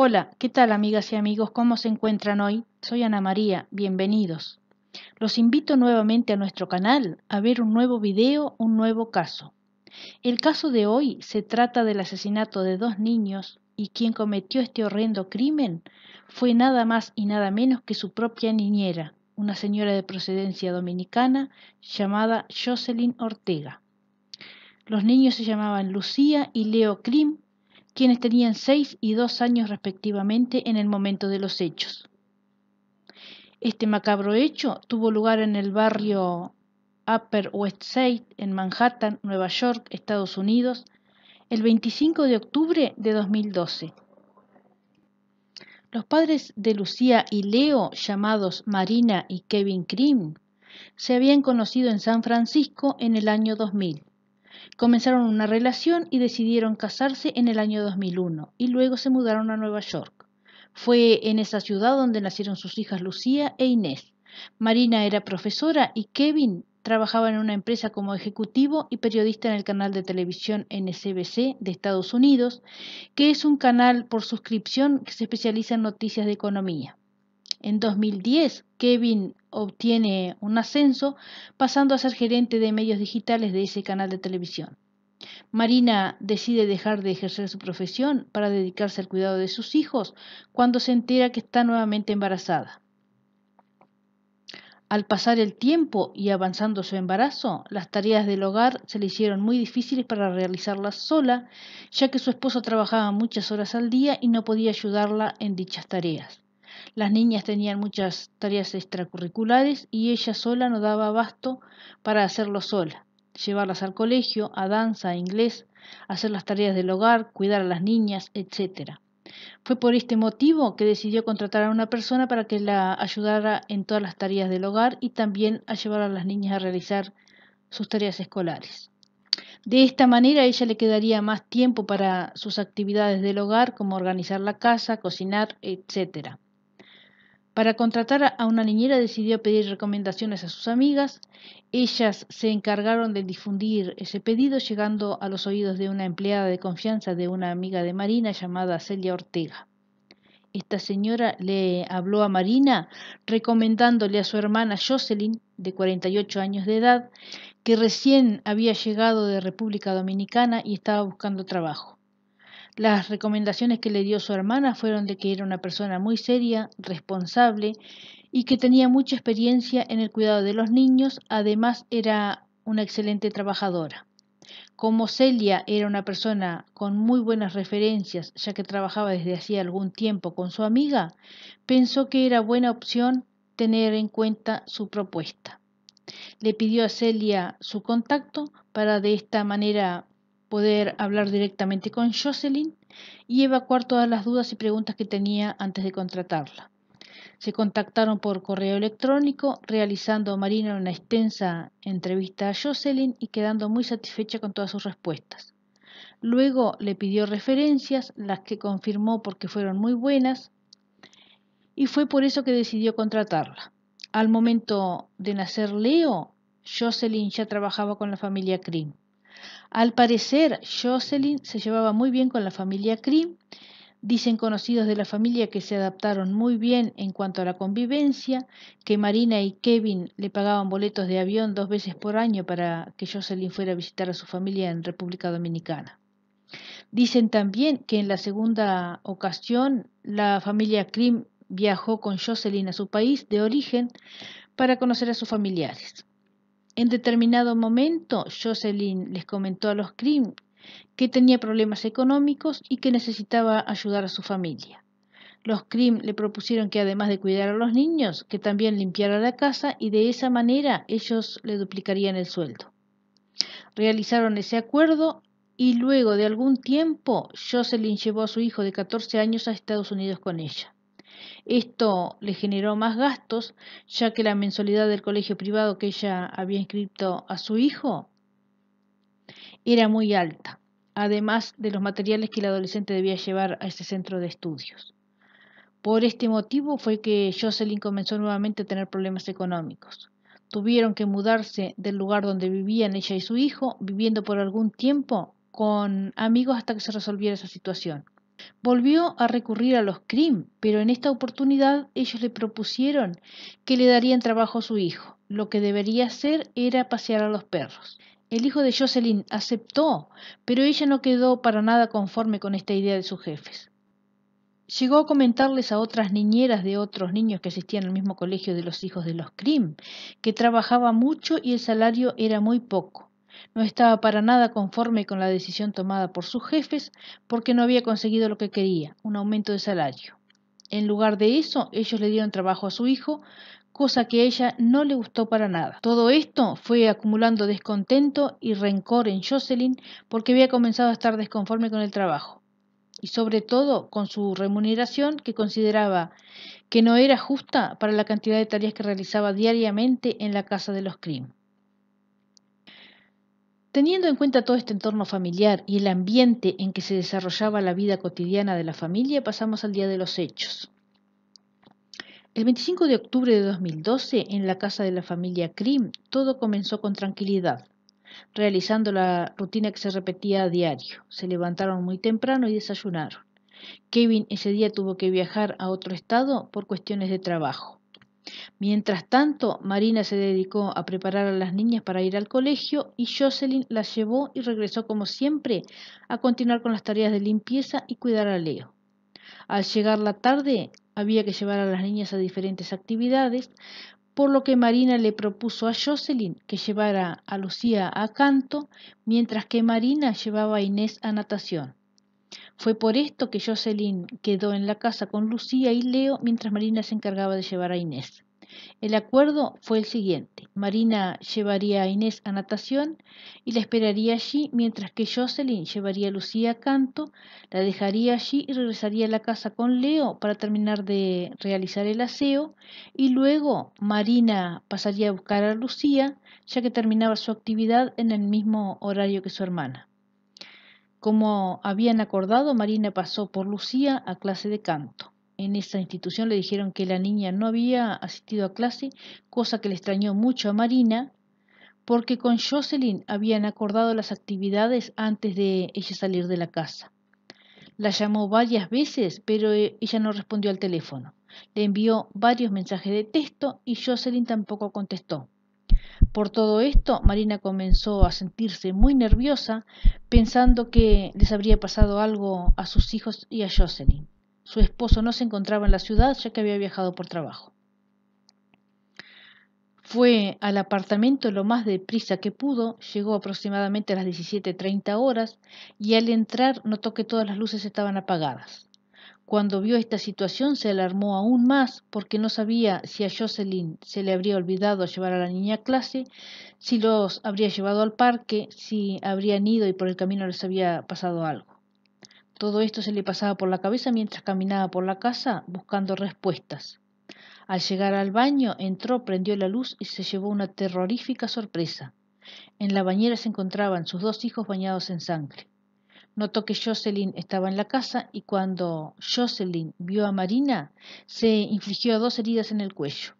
Hola, ¿qué tal amigas y amigos? ¿Cómo se encuentran hoy? Soy Ana María, bienvenidos. Los invito nuevamente a nuestro canal a ver un nuevo video, un nuevo caso. El caso de hoy se trata del asesinato de dos niños y quien cometió este horrendo crimen fue nada más y nada menos que su propia niñera, una señora de procedencia dominicana llamada Jocelyn Ortega. Los niños se llamaban Lucía y Leo Krim, quienes tenían 6 y 2 años respectivamente en el momento de los hechos. Este macabro hecho tuvo lugar en el barrio Upper West Side, en Manhattan, Nueva York, Estados Unidos, el 25 de octubre de 2012. Los padres de Lucía y Leo, llamados Marina y Kevin Krim, se habían conocido en San Francisco en el año 2000. Comenzaron una relación y decidieron casarse en el año 2001 y luego se mudaron a Nueva York. Fue en esa ciudad donde nacieron sus hijas Lucía e Inés. Marina era profesora y Kevin trabajaba en una empresa como ejecutivo y periodista en el canal de televisión NBC de Estados Unidos, que es un canal por suscripción que se especializa en noticias de economía. En 2010, Kevin obtiene un ascenso, pasando a ser gerente de medios digitales de ese canal de televisión. Marina decide dejar de ejercer su profesión para dedicarse al cuidado de sus hijos cuando se entera que está nuevamente embarazada. Al pasar el tiempo y avanzando su embarazo, las tareas del hogar se le hicieron muy difíciles para realizarlas sola, ya que su esposo trabajaba muchas horas al día y no podía ayudarla en dichas tareas. Las niñas tenían muchas tareas extracurriculares y ella sola no daba abasto para hacerlo sola. Llevarlas al colegio, a danza, a inglés, hacer las tareas del hogar, cuidar a las niñas, etc. Fue por este motivo que decidió contratar a una persona para que la ayudara en todas las tareas del hogar y también a llevar a las niñas a realizar sus tareas escolares. De esta manera a ella le quedaría más tiempo para sus actividades del hogar, como organizar la casa, cocinar, etc. Para contratar a una niñera decidió pedir recomendaciones a sus amigas. Ellas se encargaron de difundir ese pedido, llegando a los oídos de una empleada de confianza de una amiga de Marina llamada Celia Ortega. Esta señora le habló a Marina recomendándole a su hermana Jocelyn, de 48 años de edad, que recién había llegado de República Dominicana y estaba buscando trabajo. Las recomendaciones que le dio su hermana fueron de que era una persona muy seria, responsable y que tenía mucha experiencia en el cuidado de los niños, además era una excelente trabajadora. Como Celia era una persona con muy buenas referencias, ya que trabajaba desde hacía algún tiempo con su amiga, pensó que era buena opción tener en cuenta su propuesta. Le pidió a Celia su contacto para de esta manera poder hablar directamente con Jocelyn y evacuar todas las dudas y preguntas que tenía antes de contratarla. Se contactaron por correo electrónico, realizando Marina una extensa entrevista a Jocelyn y quedando muy satisfecha con todas sus respuestas. Luego le pidió referencias, las que confirmó porque fueron muy buenas, y fue por eso que decidió contratarla. Al momento de nacer Leo, Jocelyn ya trabajaba con la familia Krim. Al parecer, Jocelyn se llevaba muy bien con la familia Krim. Dicen conocidos de la familia que se adaptaron muy bien en cuanto a la convivencia, que Marina y Kevin le pagaban boletos de avión 2 veces por año para que Jocelyn fuera a visitar a su familia en República Dominicana. Dicen también que en la segunda ocasión la familia Krim viajó con Jocelyn a su país de origen para conocer a sus familiares. En determinado momento, Jocelyn les comentó a los Krim que tenía problemas económicos y que necesitaba ayudar a su familia. Los Krim le propusieron que además de cuidar a los niños, que también limpiara la casa y de esa manera ellos le duplicarían el sueldo. Realizaron ese acuerdo y luego de algún tiempo Jocelyn llevó a su hijo de 14 años a Estados Unidos con ella. Esto le generó más gastos, ya que la mensualidad del colegio privado que ella había inscrito a su hijo era muy alta, además de los materiales que el adolescente debía llevar a ese centro de estudios. Por este motivo fue que Jocelyn comenzó nuevamente a tener problemas económicos. Tuvieron que mudarse del lugar donde vivían ella y su hijo, viviendo por algún tiempo con amigos hasta que se resolviera esa situación. Volvió a recurrir a los Crim, pero en esta oportunidad ellos le propusieron que le darían trabajo a su hijo. Lo que debería hacer era pasear a los perros. El hijo de Jocelyn aceptó, pero ella no quedó para nada conforme con esta idea de sus jefes. Llegó a comentarles a otras niñeras de otros niños que asistían al mismo colegio de los hijos de los Crim, que trabajaba mucho y el salario era muy poco. No estaba para nada conforme con la decisión tomada por sus jefes porque no había conseguido lo que quería, un aumento de salario. En lugar de eso, ellos le dieron trabajo a su hijo, cosa que a ella no le gustó para nada. Todo esto fue acumulando descontento y rencor en Jocelyn porque había comenzado a estar desconforme con el trabajo y sobre todo con su remuneración que consideraba que no era justa para la cantidad de tareas que realizaba diariamente en la casa de los Crim. Teniendo en cuenta todo este entorno familiar y el ambiente en que se desarrollaba la vida cotidiana de la familia, pasamos al día de los hechos. El 25 de octubre de 2012, en la casa de la familia Crim, todo comenzó con tranquilidad, realizando la rutina que se repetía a diario. Se levantaron muy temprano y desayunaron. Kevin ese día tuvo que viajar a otro estado por cuestiones de trabajo. Mientras tanto, Marina se dedicó a preparar a las niñas para ir al colegio y Jocelyn las llevó y regresó como siempre a continuar con las tareas de limpieza y cuidar a Leo. Al llegar la tarde, había que llevar a las niñas a diferentes actividades, por lo que Marina le propuso a Jocelyn que llevara a Lucía a canto, mientras que Marina llevaba a Inés a natación. Fue por esto que Jocelyn quedó en la casa con Lucía y Leo mientras Marina se encargaba de llevar a Inés. El acuerdo fue el siguiente: Marina llevaría a Inés a natación y la esperaría allí, mientras que Jocelyn llevaría a Lucía a canto, la dejaría allí y regresaría a la casa con Leo para terminar de realizar el aseo, y luego Marina pasaría a buscar a Lucía, ya que terminaba su actividad en el mismo horario que su hermana. Como habían acordado, Marina pasó por Lucía a clase de canto. En esa institución le dijeron que la niña no había asistido a clase, cosa que le extrañó mucho a Marina, porque con Jocelyn habían acordado las actividades antes de ella salir de la casa. La llamó varias veces, pero ella no respondió al teléfono. Le envió varios mensajes de texto y Jocelyn tampoco contestó. Por todo esto, Marina comenzó a sentirse muy nerviosa, pensando que les habría pasado algo a sus hijos y a Jocelyn. Su esposo no se encontraba en la ciudad, ya que había viajado por trabajo. Fue al apartamento lo más deprisa que pudo, llegó aproximadamente a las 17:30 horas y al entrar notó que todas las luces estaban apagadas. Cuando vio esta situación se alarmó aún más porque no sabía si a Jocelyn se le habría olvidado llevar a la niña a clase, si los habría llevado al parque, si habrían ido y por el camino les había pasado algo. Todo esto se le pasaba por la cabeza mientras caminaba por la casa buscando respuestas. Al llegar al baño, entró, prendió la luz y se llevó una terrorífica sorpresa. En la bañera se encontraban sus dos hijos bañados en sangre. Notó que Jocelyn estaba en la casa y cuando Jocelyn vio a Marina, se infligió dos heridas en el cuello.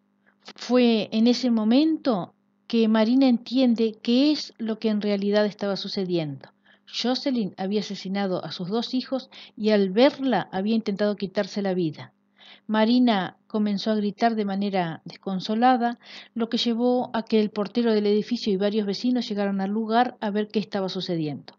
Fue en ese momento que Marina entiende qué es lo que en realidad estaba sucediendo. Jocelyn había asesinado a sus dos hijos y al verla había intentado quitarse la vida. Marina comenzó a gritar de manera desconsolada, lo que llevó a que el portero del edificio y varios vecinos llegaran al lugar a ver qué estaba sucediendo.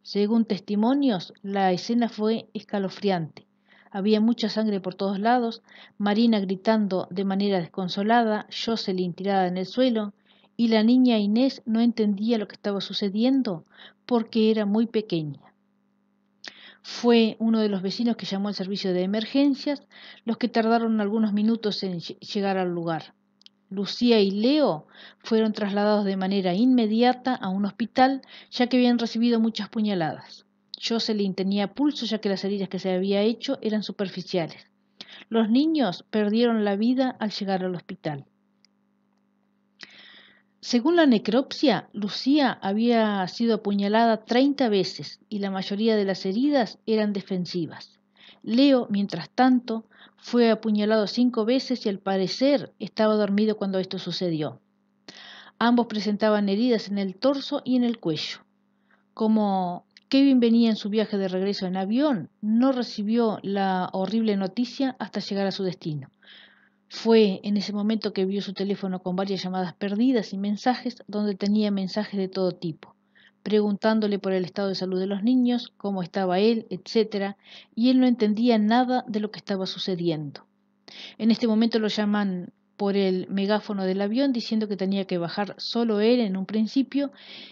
Según testimonios, la escena fue escalofriante. Había mucha sangre por todos lados, Marina gritando de manera desconsolada, Jocelyn tirada en el suelo, y la niña Inés no entendía lo que estaba sucediendo porque era muy pequeña. Fue uno de los vecinos que llamó al servicio de emergencias, los que tardaron algunos minutos en llegar al lugar. Lucía y Leo fueron trasladados de manera inmediata a un hospital, ya que habían recibido muchas puñaladas. Jocelyn tenía pulso, ya que las heridas que se había hecho eran superficiales. Los niños perdieron la vida al llegar al hospital. Según la necropsia, Lucía había sido apuñalada 30 veces y la mayoría de las heridas eran defensivas. Leo, mientras tanto, fue apuñalado 5 veces y al parecer estaba dormido cuando esto sucedió. Ambos presentaban heridas en el torso y en el cuello. Como Kevin venía en su viaje de regreso en avión, no recibió la horrible noticia hasta llegar a su destino. Fue en ese momento que vio su teléfono con varias llamadas perdidas y mensajes donde tenía mensajes de todo tipo, preguntándole por el estado de salud de los niños, cómo estaba él, etc., y él no entendía nada de lo que estaba sucediendo. En este momento lo llaman por el megáfono del avión diciendo que tenía que bajar solo él en un principio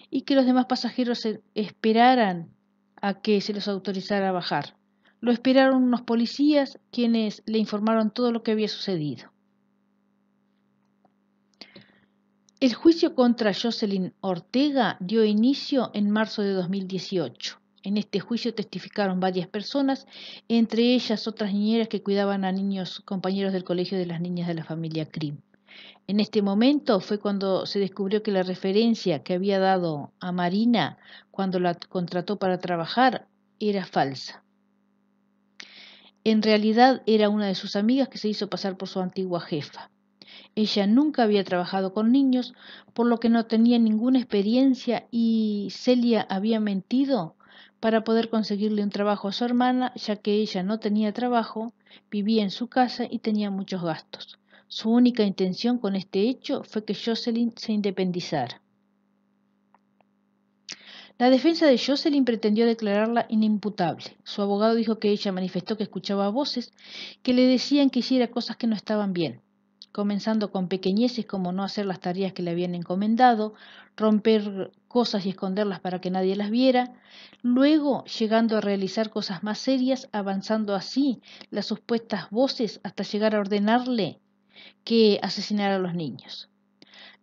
y que los demás pasajeros esperaran a que se los autorizara a bajar. Lo esperaron unos policías quienes le informaron todo lo que había sucedido. El juicio contra Jocelyn Ortega dio inicio en marzo de 2018. En este juicio testificaron varias personas, entre ellas otras niñeras que cuidaban a niños compañeros del colegio de las niñas de la familia Krim. En este momento fue cuando se descubrió que la referencia que había dado a Marina cuando la contrató para trabajar era falsa. En realidad era una de sus amigas que se hizo pasar por su antigua jefa. Ella nunca había trabajado con niños, por lo que no tenía ninguna experiencia y Celia había mentido para poder conseguirle un trabajo a su hermana, ya que ella no tenía trabajo, vivía en su casa y tenía muchos gastos. Su única intención con este hecho fue que Jocelyn se independizara. La defensa de Jocelyn pretendió declararla inimputable. Su abogado dijo que ella manifestó que escuchaba voces que le decían que hiciera cosas que no estaban bien, comenzando con pequeñeces como no hacer las tareas que le habían encomendado, romper cosas y esconderlas para que nadie las viera, luego llegando a realizar cosas más serias, avanzando así las supuestas voces hasta llegar a ordenarle que asesinara a los niños.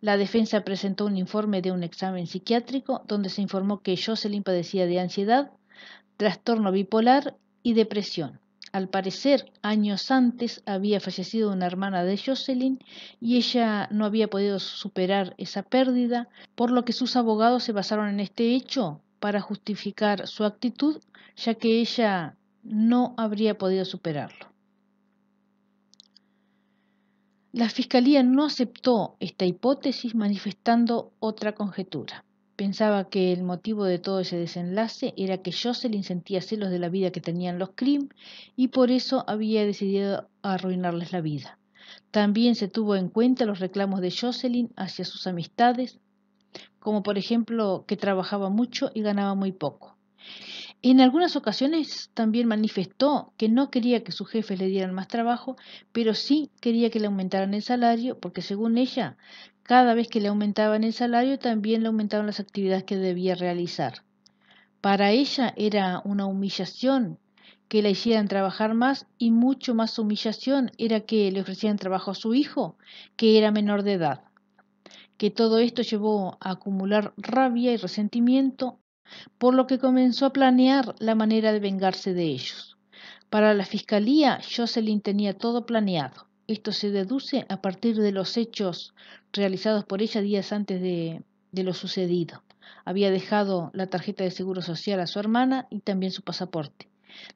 La defensa presentó un informe de un examen psiquiátrico donde se informó que Jocelyn padecía de ansiedad, trastorno bipolar y depresión. Al parecer, años antes había fallecido una hermana de Jocelyn y ella no había podido superar esa pérdida, por lo que sus abogados se basaron en este hecho para justificar su actitud, ya que ella no habría podido superarlo. La Fiscalía no aceptó esta hipótesis manifestando otra conjetura. Pensaba que el motivo de todo ese desenlace era que Jocelyn sentía celos de la vida que tenían los Krim y por eso había decidido arruinarles la vida. También se tuvo en cuenta los reclamos de Jocelyn hacia sus amistades, como por ejemplo que trabajaba mucho y ganaba muy poco. En algunas ocasiones también manifestó que no quería que sus jefes le dieran más trabajo, pero sí quería que le aumentaran el salario, porque según ella, cada vez que le aumentaban el salario también le aumentaban las actividades que debía realizar. Para ella era una humillación que la hicieran trabajar más y mucho más humillación era que le ofrecieran trabajo a su hijo, que era menor de edad. Que todo esto llevó a acumular rabia y resentimiento, por lo que comenzó a planear la manera de vengarse de ellos. Para la fiscalía, Jocelyn tenía todo planeado. Esto se deduce a partir de los hechos realizados por ella días antes de lo sucedido. Había dejado la tarjeta de seguro social a su hermana y también su pasaporte.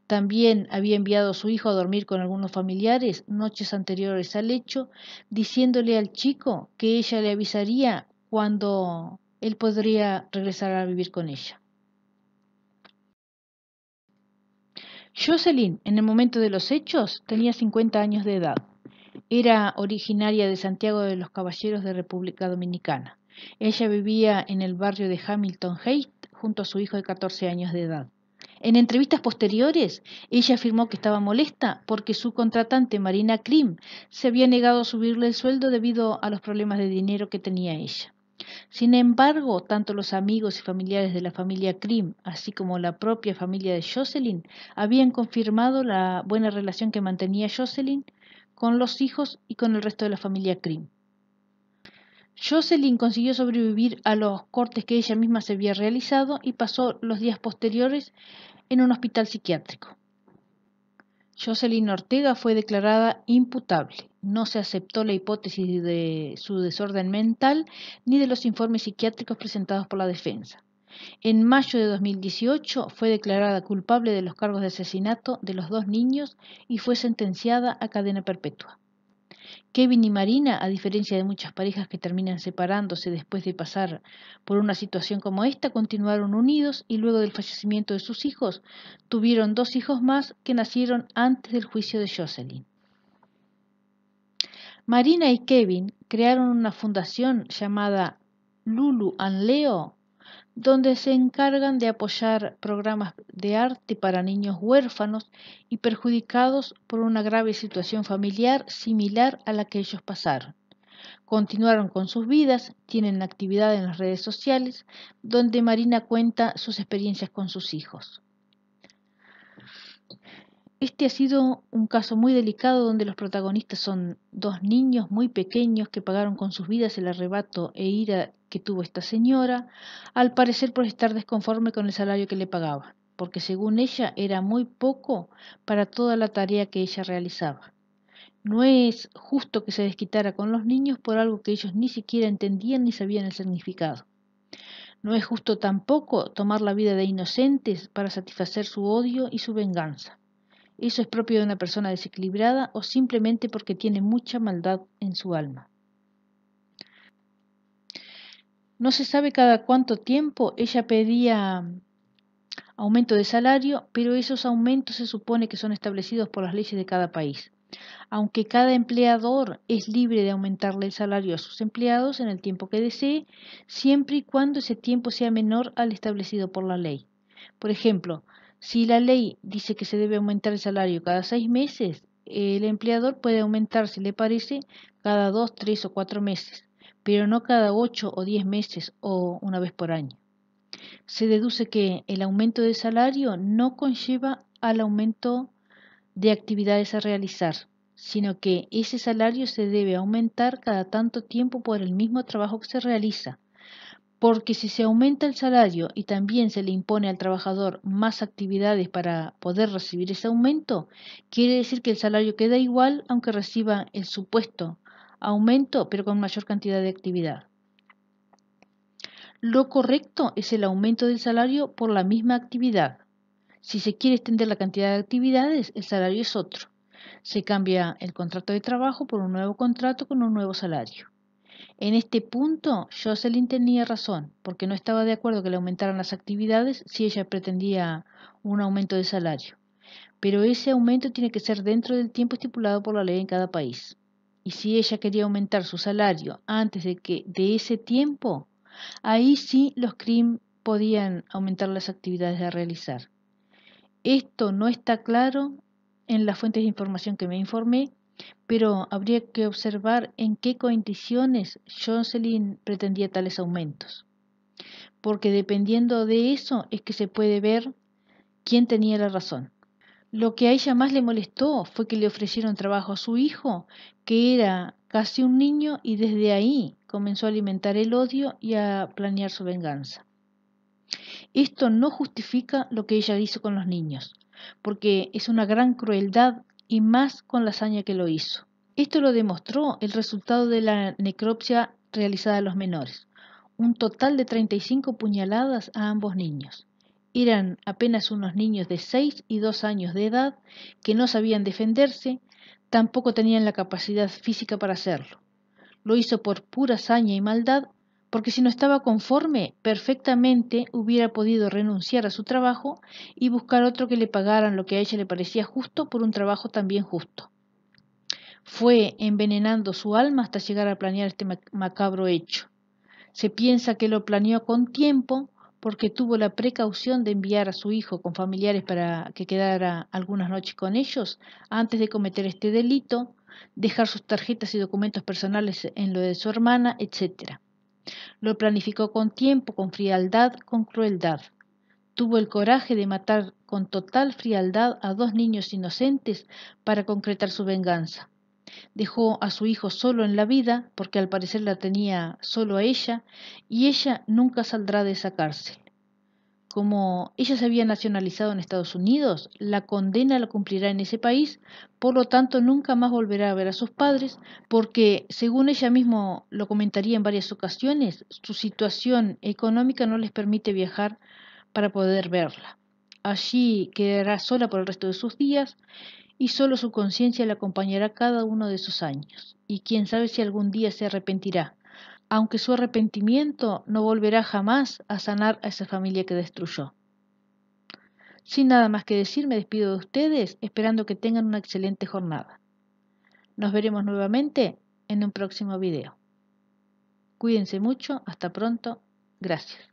También había enviado a su hijo a dormir con algunos familiares noches anteriores al hecho, diciéndole al chico que ella le avisaría cuando él podría regresar a vivir con ella. Jocelyn, en el momento de los hechos, tenía 50 años de edad. Era originaria de Santiago de los Caballeros de República Dominicana. Ella vivía en el barrio de Hamilton Heights junto a su hijo de 14 años de edad. En entrevistas posteriores, ella afirmó que estaba molesta porque su contratante Marina Krim se había negado a subirle el sueldo debido a los problemas de dinero que tenía ella. Sin embargo, tanto los amigos y familiares de la familia Krim, así como la propia familia de Jocelyn, habían confirmado la buena relación que mantenía Jocelyn con los hijos y con el resto de la familia Krim. Jocelyn consiguió sobrevivir a los cortes que ella misma se había realizado y pasó los días posteriores en un hospital psiquiátrico. Jocelyn Ortega fue declarada imputable. No se aceptó la hipótesis de su desorden mental ni de los informes psiquiátricos presentados por la defensa. En mayo de 2018 fue declarada culpable de los cargos de asesinato de los dos niños y fue sentenciada a cadena perpetua. Kevin y Marina, a diferencia de muchas parejas que terminan separándose después de pasar por una situación como esta, continuaron unidos y luego del fallecimiento de sus hijos, tuvieron 2 hijos más que nacieron antes del juicio de Jocelyn. Marina y Kevin crearon una fundación llamada Lulu and Leo, donde se encargan de apoyar programas de arte para niños huérfanos y perjudicados por una grave situación familiar similar a la que ellos pasaron. Continuaron con sus vidas, tienen actividad en las redes sociales, donde Marina cuenta sus experiencias con sus hijos. Este ha sido un caso muy delicado donde los protagonistas son 2 niños muy pequeños que pagaron con sus vidas el arrebato e ira que tuvo esta señora, al parecer por estar desconforme con el salario que le pagaba, porque según ella era muy poco para toda la tarea que ella realizaba. No es justo que se desquitara con los niños por algo que ellos ni siquiera entendían ni sabían el significado. No es justo tampoco tomar la vida de inocentes para satisfacer su odio y su venganza. Eso es propio de una persona desequilibrada o simplemente porque tiene mucha maldad en su alma. No se sabe cada cuánto tiempo ella pedía aumento de salario, pero esos aumentos se supone que son establecidos por las leyes de cada país, aunque cada empleador es libre de aumentarle el salario a sus empleados en el tiempo que desee, siempre y cuando ese tiempo sea menor al establecido por la ley. Por ejemplo, si la ley dice que se debe aumentar el salario cada 6 meses, el empleador puede aumentar, si le parece, cada 2, 3 o 4 meses, pero no cada 8 o 10 meses o una vez por año. Se deduce que el aumento de salario no conlleva al aumento de actividades a realizar, sino que ese salario se debe aumentar cada tanto tiempo por el mismo trabajo que se realiza, porque si se aumenta el salario y también se le impone al trabajador más actividades para poder recibir ese aumento, quiere decir que el salario queda igual aunque reciba el supuesto aumento pero con mayor cantidad de actividad. Lo correcto es el aumento del salario por la misma actividad. Si se quiere extender la cantidad de actividades, el salario es otro. Se cambia el contrato de trabajo por un nuevo contrato con un nuevo salario. En este punto, Jocelyn tenía razón, porque no estaba de acuerdo que le aumentaran las actividades si ella pretendía un aumento de salario. Pero ese aumento tiene que ser dentro del tiempo estipulado por la ley en cada país. Y si ella quería aumentar su salario antes de ese tiempo, ahí sí los CRIM podían aumentar las actividades a realizar. Esto no está claro en las fuentes de información que me informé, pero habría que observar en qué condiciones Jocelyn pretendía tales aumentos, porque dependiendo de eso es que se puede ver quién tenía la razón. Lo que a ella más le molestó fue que le ofrecieron trabajo a su hijo, que era casi un niño, y desde ahí comenzó a alimentar el odio y a planear su venganza. Esto no justifica lo que ella hizo con los niños, porque es una gran crueldad y más con la hazaña que lo hizo. Esto lo demostró el resultado de la necropsia realizada a los menores, un total de 35 puñaladas a ambos niños. Eran apenas unos niños de 6 y 2 años de edad que no sabían defenderse, tampoco tenían la capacidad física para hacerlo. Lo hizo por pura hazaña y maldad, porque si no estaba conforme, perfectamente hubiera podido renunciar a su trabajo y buscar otro que le pagaran lo que a ella le parecía justo por un trabajo también justo. Fue envenenando su alma hasta llegar a planear este macabro hecho. Se piensa que lo planeó con tiempo porque tuvo la precaución de enviar a su hijo con familiares para que quedara algunas noches con ellos antes de cometer este delito, dejar sus tarjetas y documentos personales en lo de su hermana, etc. Lo planificó con tiempo, con frialdad, con crueldad. Tuvo el coraje de matar con total frialdad a 2 niños inocentes para concretar su venganza. Dejó a su hijo solo en la vida, porque al parecer la tenía solo a ella, y ella nunca saldrá de esa cárcel. Como ella se había nacionalizado en Estados Unidos, la condena la cumplirá en ese país, por lo tanto nunca más volverá a ver a sus padres, porque, según ella misma lo comentaría en varias ocasiones, su situación económica no les permite viajar para poder verla. Allí quedará sola por el resto de sus días, y solo su conciencia le acompañará cada uno de esos años. Y quién sabe si algún día se arrepentirá, aunque su arrepentimiento no volverá jamás a sanar a esa familia que destruyó. Sin nada más que decir, me despido de ustedes, esperando que tengan una excelente jornada. Nos veremos nuevamente en un próximo video. Cuídense mucho, hasta pronto, gracias.